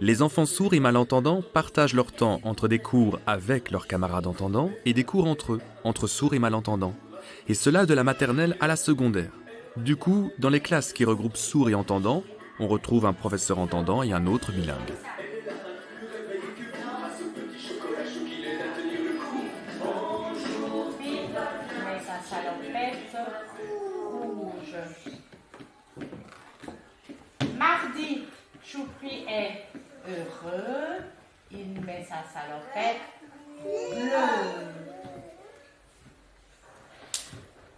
Les enfants sourds et malentendants partagent leur temps entre des cours avec leurs camarades entendants et des cours entre eux, entre sourds et malentendants. Et cela de la maternelle à la secondaire. Du coup, dans les classes qui regroupent sourds et entendants, on retrouve un professeur entendant et un autre bilingue. Mais sa salopette rouge. Mardi, Choupi est heureux. Il met sa salopette bleue.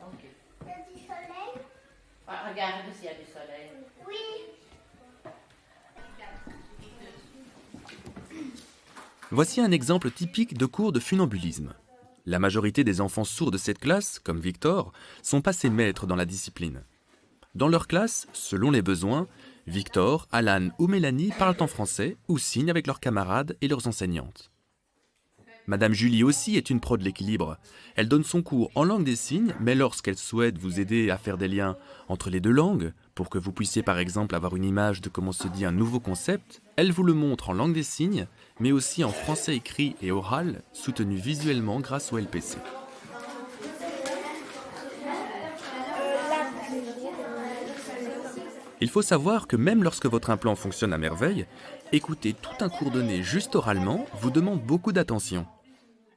Ok. Il y a du soleil? Regarde s'il y a du soleil. Oui. Voici un exemple typique de cours de funambulisme. La majorité des enfants sourds de cette classe, comme Victor, sont passés maîtres dans la discipline. Dans leur classe, selon les besoins, Victor, Alan ou Mélanie parlent en français ou signent avec leurs camarades et leurs enseignantes. Madame Julie aussi est une pro de l'équilibre. Elle donne son cours en langue des signes, mais lorsqu'elle souhaite vous aider à faire des liens entre les deux langues, pour que vous puissiez par exemple avoir une image de comment se dit un nouveau concept, elle vous le montre en langue des signes, mais aussi en français écrit et oral, soutenu visuellement grâce au LPC. Il faut savoir que même lorsque votre implant fonctionne à merveille, écouter tout un cours donné juste oralement vous demande beaucoup d'attention.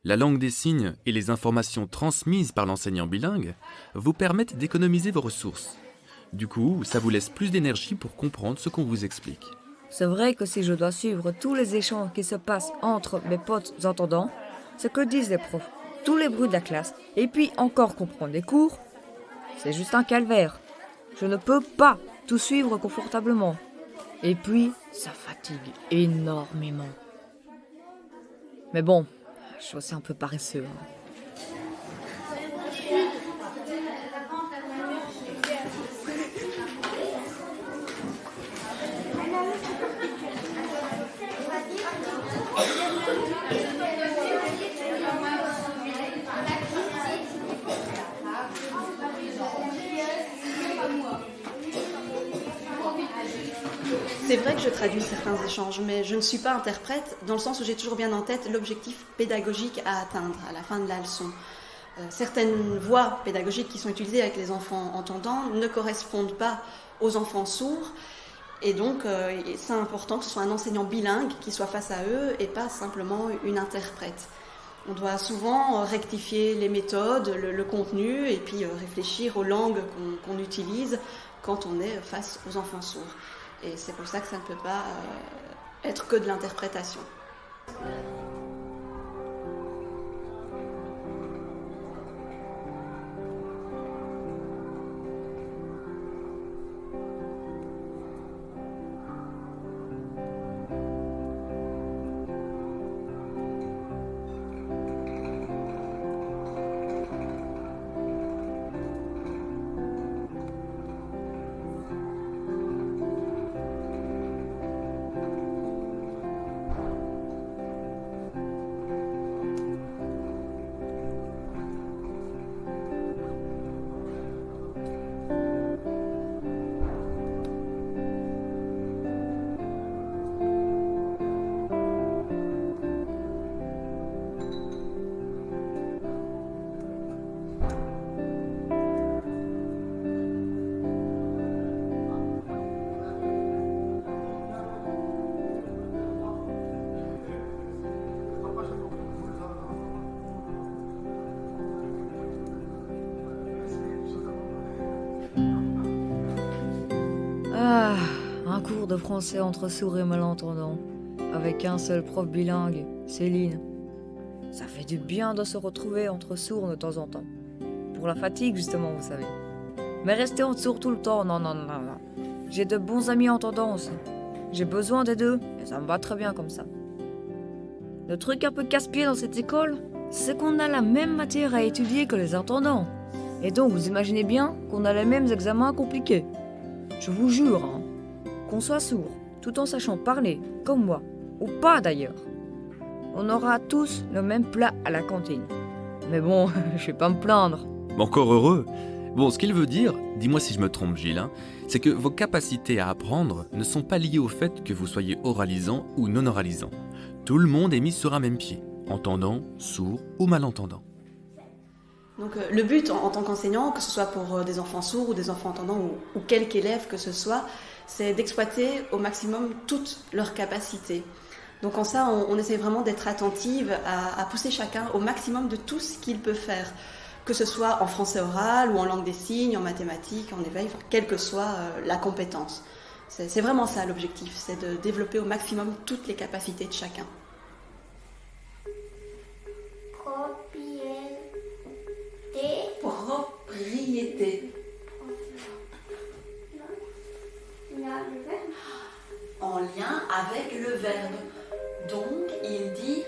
La langue des signes et les informations transmises par l'enseignant bilingue vous permettent d'économiser vos ressources. Du coup, ça vous laisse plus d'énergie pour comprendre ce qu'on vous explique. C'est vrai que si je dois suivre tous les échanges qui se passent entre mes potes entendants, ce que disent les profs, tous les bruits de la classe, et puis encore comprendre les cours, c'est juste un calvaire. Je ne peux pas tout suivre confortablement. Et puis, ça fatigue énormément. Mais bon, je suis aussi un peu paresseux. C'est vrai que je traduis certains échanges, mais je ne suis pas interprète dans le sens où j'ai toujours bien en tête l'objectif pédagogique à atteindre à la fin de la leçon. Certaines voies pédagogiques qui sont utilisées avec les enfants entendants ne correspondent pas aux enfants sourds, et donc c'est important que ce soit un enseignant bilingue qui soit face à eux et pas simplement une interprète. On doit souvent rectifier les méthodes, le contenu, et puis réfléchir aux langues qu'on utilise quand on est face aux enfants sourds. Et c'est pour ça que ça ne peut pas être que de l'interprétation. Ah, un cours de français entre sourds et malentendants, avec un seul prof bilingue, Céline. Ça fait du bien de se retrouver entre sourds de temps en temps. Pour la fatigue, justement, vous savez. Mais rester en sourd tout le temps, non, non, non, non. J'ai de bons amis entendants aussi. J'ai besoin des deux, et ça me va très bien comme ça. Le truc un peu casse-pied dans cette école, c'est qu'on a la même matière à étudier que les entendants. Et donc, vous imaginez bien qu'on a les mêmes examens compliqués. Je vous jure, hein, qu'on soit sourd, tout en sachant parler, comme moi, ou pas d'ailleurs. On aura tous le même plat à la cantine. Mais bon, je vais pas me plaindre. Encore heureux. Bon, ce qu'il veut dire, dis-moi si je me trompe Gilles, hein, c'est que vos capacités à apprendre ne sont pas liées au fait que vous soyez oralisant ou non oralisant. Tout le monde est mis sur un même pied, entendant, sourd ou malentendant. Donc le but en tant qu'enseignant, que ce soit pour des enfants sourds ou des enfants entendants ou quelque élève que ce soit, c'est d'exploiter au maximum toutes leurs capacités. Donc en ça, on essaie vraiment d'être attentive à pousser chacun au maximum de tout ce qu'il peut faire, que ce soit en français oral ou en langue des signes, en mathématiques, en éveil, enfin, quelle que soit la compétence. C'est vraiment ça l'objectif, c'est de développer au maximum toutes les capacités de chacun. Propriété. En lien avec le verbe. Donc, il dit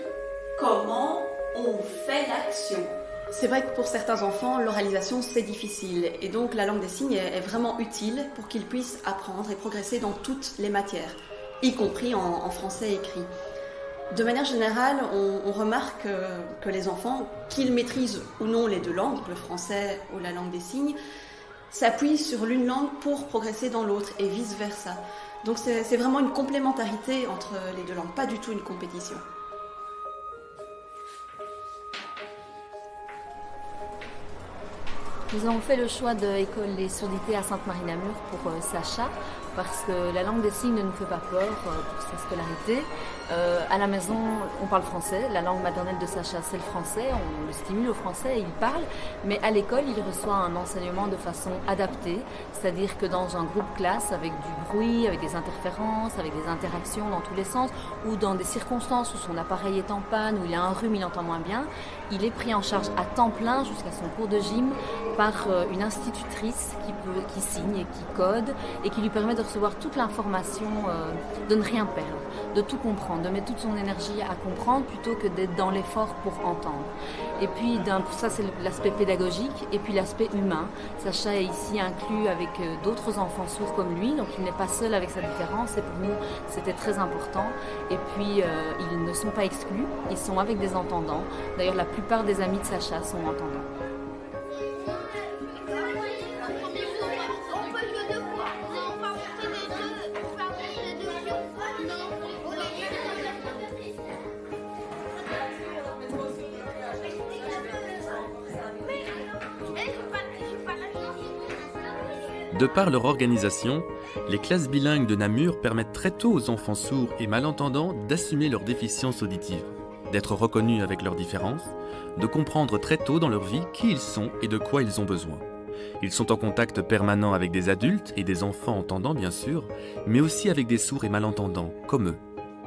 comment on fait l'action. C'est vrai que pour certains enfants, l'oralisation c'est difficile et donc la langue des signes est vraiment utile pour qu'ils puissent apprendre et progresser dans toutes les matières, y compris en français écrit. De manière générale, on remarque que les enfants, qu'ils maîtrisent ou non les deux langues, le français ou la langue des signes, s'appuient sur l'une langue pour progresser dans l'autre et vice-versa. Donc c'est vraiment une complémentarité entre les deux langues, pas du tout une compétition. Nous avons fait le choix de l'école des surdités à Sainte-Marie-Namur pour Sacha, parce que la langue des signes ne nous fait pas peur pour sa scolarité. À la maison, on parle français. La langue maternelle de Sacha, c'est le français. On le stimule au français et il parle. Mais à l'école, il reçoit un enseignement de façon adaptée. C'est-à-dire que dans un groupe classe, avec du bruit, avec des interférences, avec des interactions dans tous les sens, ou dans des circonstances où son appareil est en panne, où il a un rhume, il entend moins bien, il est pris en charge à temps plein jusqu'à son cours de gym par une institutrice qui signe et qui code et qui lui permet de recevoir toute l'information, de ne rien perdre, de tout comprendre, de mettre toute son énergie à comprendre plutôt que d'être dans l'effort pour entendre. Et puis ça c'est l'aspect pédagogique et puis l'aspect humain. Sacha est ici inclus avec d'autres enfants sourds comme lui, donc il n'est pas seul avec sa différence et pour nous c'était très important. Et puis ils ne sont pas exclus, ils sont avec des entendants. D'ailleurs la plupart des amis de Sacha sont entendants. De par leur organisation, les classes bilingues de Namur permettent très tôt aux enfants sourds et malentendants d'assumer leurs déficiences auditives, d'être reconnus avec leurs différences, de comprendre très tôt dans leur vie qui ils sont et de quoi ils ont besoin. Ils sont en contact permanent avec des adultes et des enfants entendants bien sûr, mais aussi avec des sourds et malentendants, comme eux.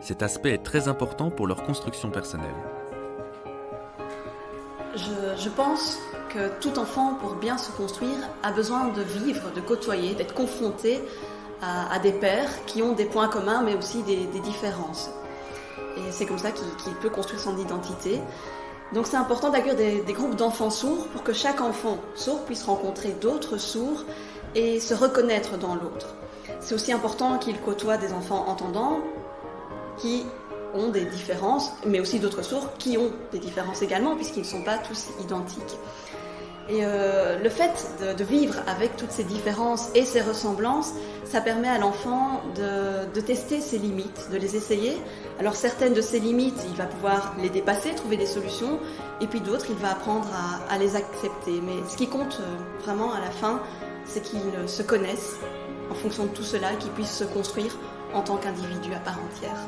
Cet aspect est très important pour leur construction personnelle. Je pense que tout enfant, pour bien se construire, a besoin de vivre, de côtoyer, d'être confronté à des pairs qui ont des points communs, mais aussi des différences. Et c'est comme ça qu'il peut construire son identité. Donc c'est important d'accueillir des groupes d'enfants sourds pour que chaque enfant sourd puisse rencontrer d'autres sourds et se reconnaître dans l'autre. C'est aussi important qu'il côtoie des enfants entendants qui ont des différences, mais aussi d'autres sourds qui ont des différences également, puisqu'ils ne sont pas tous identiques. Et le fait de vivre avec toutes ces différences et ces ressemblances, ça permet à l'enfant de tester ses limites, de les essayer. Alors certaines de ces limites, il va pouvoir les dépasser, trouver des solutions, et puis d'autres, il va apprendre à les accepter. Mais ce qui compte vraiment à la fin, c'est qu'ils se connaissent en fonction de tout cela, qu'ils puissent se construire en tant qu'individus à part entière.